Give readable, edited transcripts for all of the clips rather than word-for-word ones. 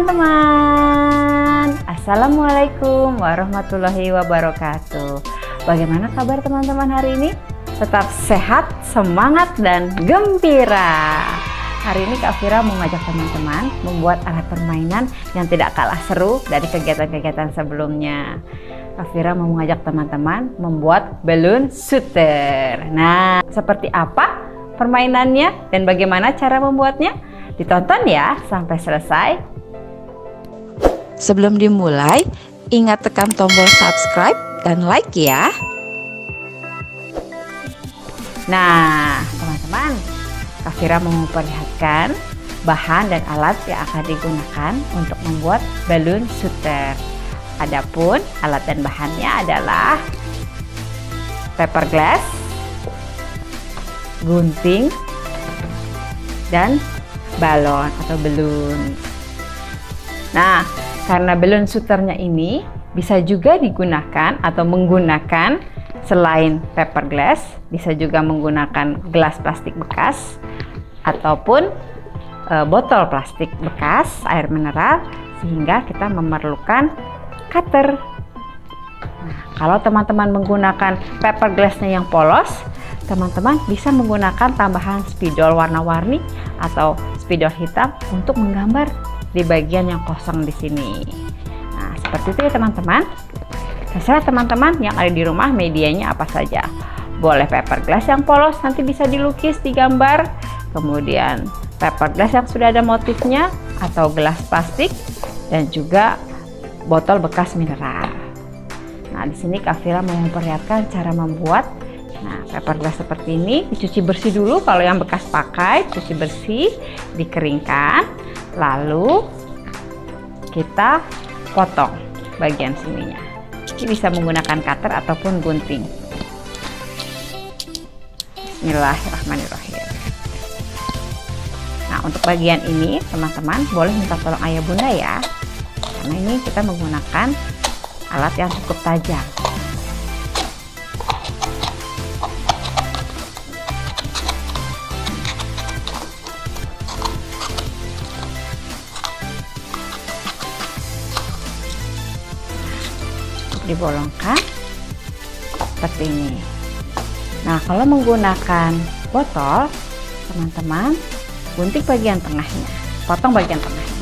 teman-teman. Assalamualaikum warahmatullahi wabarakatuh. Bagaimana kabar teman-teman hari ini? Tetap sehat, semangat, dan gembira. Hari ini Kak Fira mau ngajak teman-teman membuat alat permainan yang tidak kalah seru dari kegiatan-kegiatan sebelumnya. Kak Fira mau mengajak teman-teman membuat balloon shooter. Nah, seperti apa permainannya dan bagaimana cara membuatnya? Ditonton ya sampai selesai. Sebelum dimulai, ingat tekan tombol subscribe dan like ya. Nah, teman-teman, Kak Fira mau memperlihatkan bahan dan alat yang akan digunakan untuk membuat balloon shooter. Adapun alat dan bahannya adalah paper glass, gunting, dan balon atau balloon. Nah, karena balloon shooternya ini bisa juga digunakan atau menggunakan selain paper glass, bisa juga menggunakan gelas plastik bekas ataupun botol plastik bekas air mineral, sehingga kita memerlukan cutter. Nah, kalau teman-teman menggunakan paper glassnya yang polos, teman-teman bisa menggunakan tambahan spidol warna-warni atau spidol hitam untuk menggambar di bagian yang kosong di sini. Nah, seperti itu ya teman-teman. Terserah teman-teman yang ada di rumah medianya apa saja. Boleh paper glass yang polos, nanti bisa dilukis, digambar. Kemudian paper glass yang sudah ada motifnya atau gelas plastik, dan juga botol bekas mineral. Nah, di sini Kak Fira mau memperlihatkan cara membuat. Nah, paper glass seperti ini dicuci bersih dulu. Kalau yang bekas pakai, cuci bersih, dikeringkan, lalu kita potong bagian sininya. Ini bisa menggunakan cutter ataupun gunting. Bismillahirrahmanirrahim. Nah, untuk bagian ini teman-teman boleh minta tolong ayah bunda ya, karena ini kita menggunakan alat yang cukup tajam. Dibolongkan seperti ini. Nah, kalau menggunakan botol, teman-teman gunting bagian tengahnya, potong bagian tengahnya.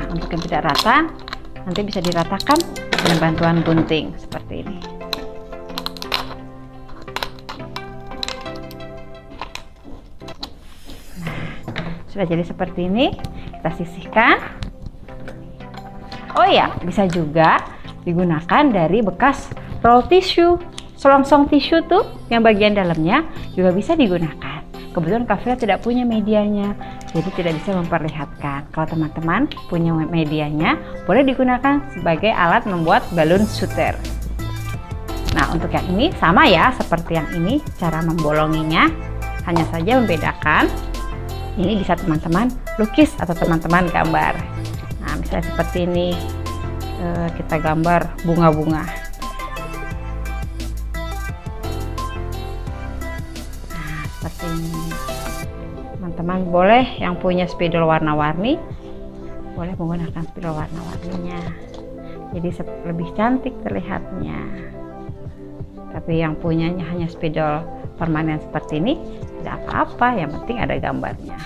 Untuk yang tidak rata, nanti bisa diratakan dengan bantuan gunting seperti ini. Nah, sudah jadi seperti ini, kita sisihkan. Oh ya, bisa juga digunakan dari bekas roll tissue, selongsong tisu tuh, yang bagian dalamnya juga bisa digunakan. Kebetulan Kak Fira tidak punya medianya, jadi tidak bisa memperlihatkan. Kalau teman-teman punya medianya, boleh digunakan sebagai alat membuat balloon shooter. Nah, untuk yang ini sama ya seperti yang ini, cara membolonginya hanya saja membedakan. Ini bisa teman-teman lukis atau teman-teman gambar. Nah, misalnya seperti ini, kita gambar bunga-bunga. Nah, seperti ini. Teman-teman boleh yang punya spidol warna-warni, boleh menggunakan spidol warna-warninya, jadi lebih cantik terlihatnya. Tapi yang punyanya hanya spidol permanen seperti ini, tidak apa-apa, yang penting ada gambarnya.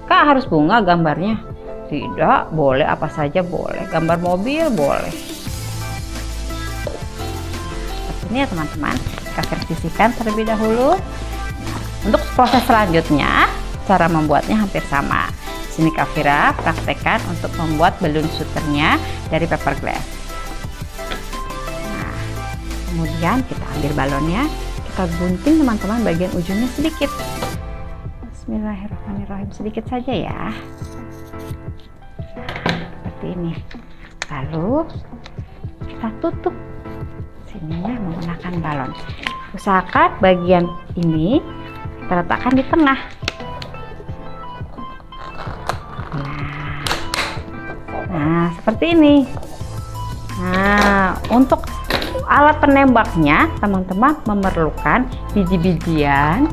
Kak, harus bunga gambarnya? Tidak, boleh apa saja boleh, gambar mobil boleh. Seperti ini ya teman-teman, kita sisihkan terlebih dahulu. Untuk proses selanjutnya, cara membuatnya hampir sama. Di sini Kak Fira praktekkan untuk membuat balloon shooternya dari paper glass. Nah, kemudian kita ambil balonnya, kita gunting teman-teman bagian ujungnya sedikit. Bismillahirrahmanirrahim, sedikit saja ya. Seperti ini. Lalu kita tutup sininya menggunakan balon. Usahakan bagian ini kita letakkan di tengah. Nah, seperti ini. Nah, untuk alat penembaknya, teman-teman memerlukan biji-bijian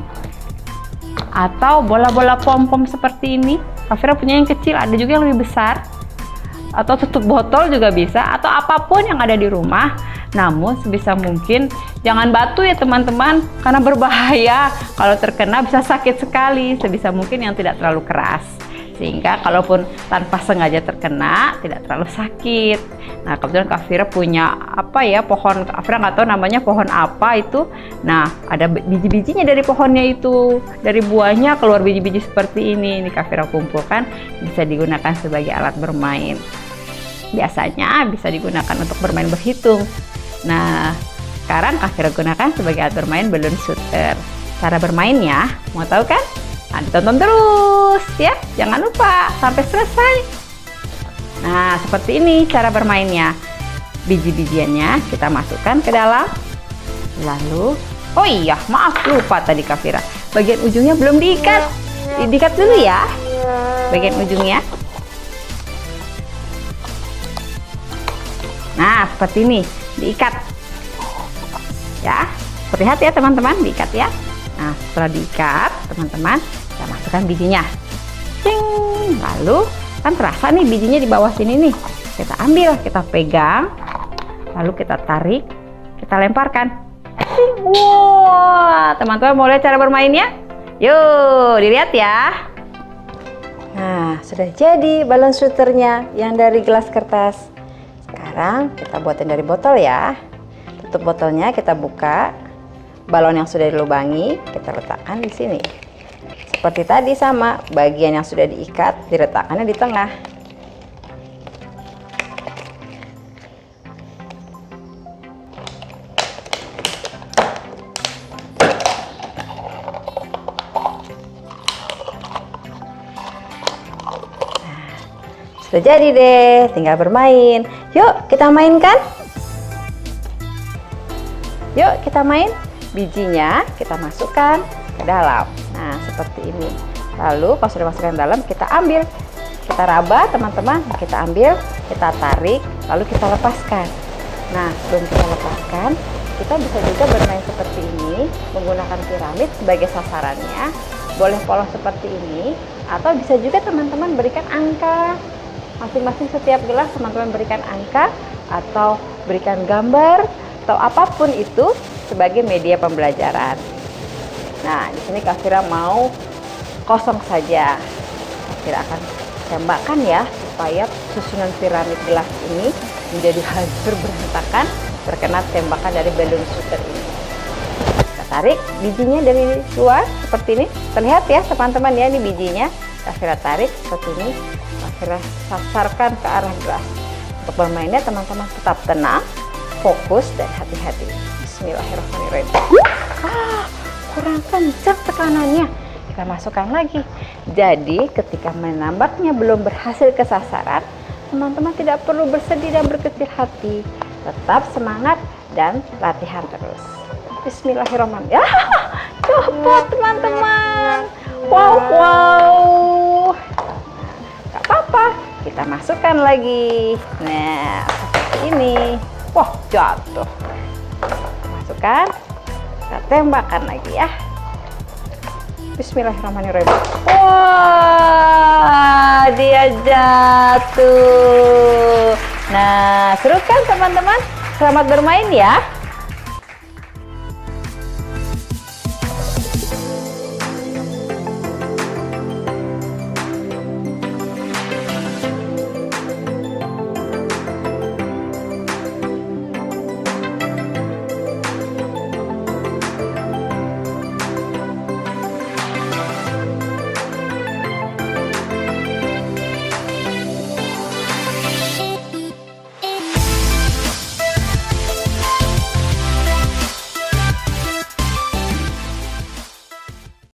atau bola-bola pom-pom seperti ini. Kak Fira punya yang kecil, ada juga yang lebih besar. Atau tutup botol juga bisa, atau apapun yang ada di rumah. Namun sebisa mungkin jangan batu ya teman-teman, karena berbahaya. Kalau terkena bisa sakit sekali. Sebisa mungkin yang tidak terlalu keras, sehingga kalaupun tanpa sengaja terkena tidak terlalu sakit. Nah, kebetulan Kak Fira punya apa ya, pohon, Kak Fira nggak tahu namanya pohon apa itu. Nah, ada biji-bijinya dari pohonnya itu, dari buahnya keluar biji-biji seperti ini. Ini Kak Fira kumpulkan, bisa digunakan sebagai alat bermain. Biasanya bisa digunakan untuk bermain berhitung. Nah, sekarang Kak Fira gunakan sebagai alat bermain balloon shooter. Cara bermainnya, mau tahu kan? Nah, ditonton terus ya, jangan lupa sampai selesai. Nah, seperti ini cara bermainnya. Biji-bijiannya kita masukkan ke dalam. Lalu, oh iya, maaf lupa tadi Kak Fira. Bagian ujungnya belum diikat. Diikat dulu ya. Bagian ujungnya. Nah, seperti ini, diikat. Ya, hati-hati ya teman-teman, diikat ya. Nah, setelah diikat, teman-teman, kita masukkan bijinya. Cing! Lalu, kan terasa nih bijinya di bawah sini nih. Kita ambil, kita pegang, lalu kita tarik, kita lemparkan. Cing! Wow! Teman-teman mau lihat cara bermainnya? Yuk, dilihat ya. Nah, sudah jadi balon shooternya yang dari gelas kertas. Sekarang kita buatin dari botol ya. Tutup botolnya kita buka. Balon yang sudah dilubangi kita letakkan di sini. Seperti tadi sama, bagian yang sudah diikat diletakkannya di tengah. Sudah jadi deh, tinggal bermain. Yuk kita mainkan. Yuk kita main. Bijinya kita masukkan ke dalam. Nah, seperti ini. Lalu pas sudah masukkan ke dalam, kita ambil. Kita raba teman-teman, kita ambil, kita tarik, lalu kita lepaskan. Nah, sebelum kita lepaskan, kita bisa juga bermain seperti ini, menggunakan piramid sebagai sasarannya. Boleh polos seperti ini, atau bisa juga teman-teman berikan angka. Masing-masing setiap gelas teman-teman berikan angka, atau berikan gambar, atau apapun itu sebagai media pembelajaran. Nah, di sini Kak Fira mau kosong saja. Kak Fira akan tembakkan ya, supaya susunan piramid gelas ini menjadi hancur berantakan terkena tembakan dari balloon shooter ini. Kita tarik bijinya dari luar seperti ini. Terlihat ya teman-teman ya, ini bijinya. Kak Fira tarik seperti ini. Kak Fira sasarkan ke arah gelas. Untuk bermainnya teman-teman tetap tenang, fokus dan hati-hati. Bismillahirrahmanirrahim. Kurang kencang tekanannya. Kita masukkan lagi. Jadi ketika menambaknya belum berhasil ke sasaran, teman-teman tidak perlu bersedih dan berkecil hati. Tetap semangat dan latihan terus. Bismillahirrahmanirrahim. Ya, cepat teman-teman. Wow. Gak apa-apa. Kita masukkan lagi. Nah, seperti ini. Wah, jatuh. Masukkan. Kita tembakkan lagi ya. Bismillahirrahmanirrahim. Wah, dia jatuh. Nah, seru kan teman-teman? Selamat bermain ya.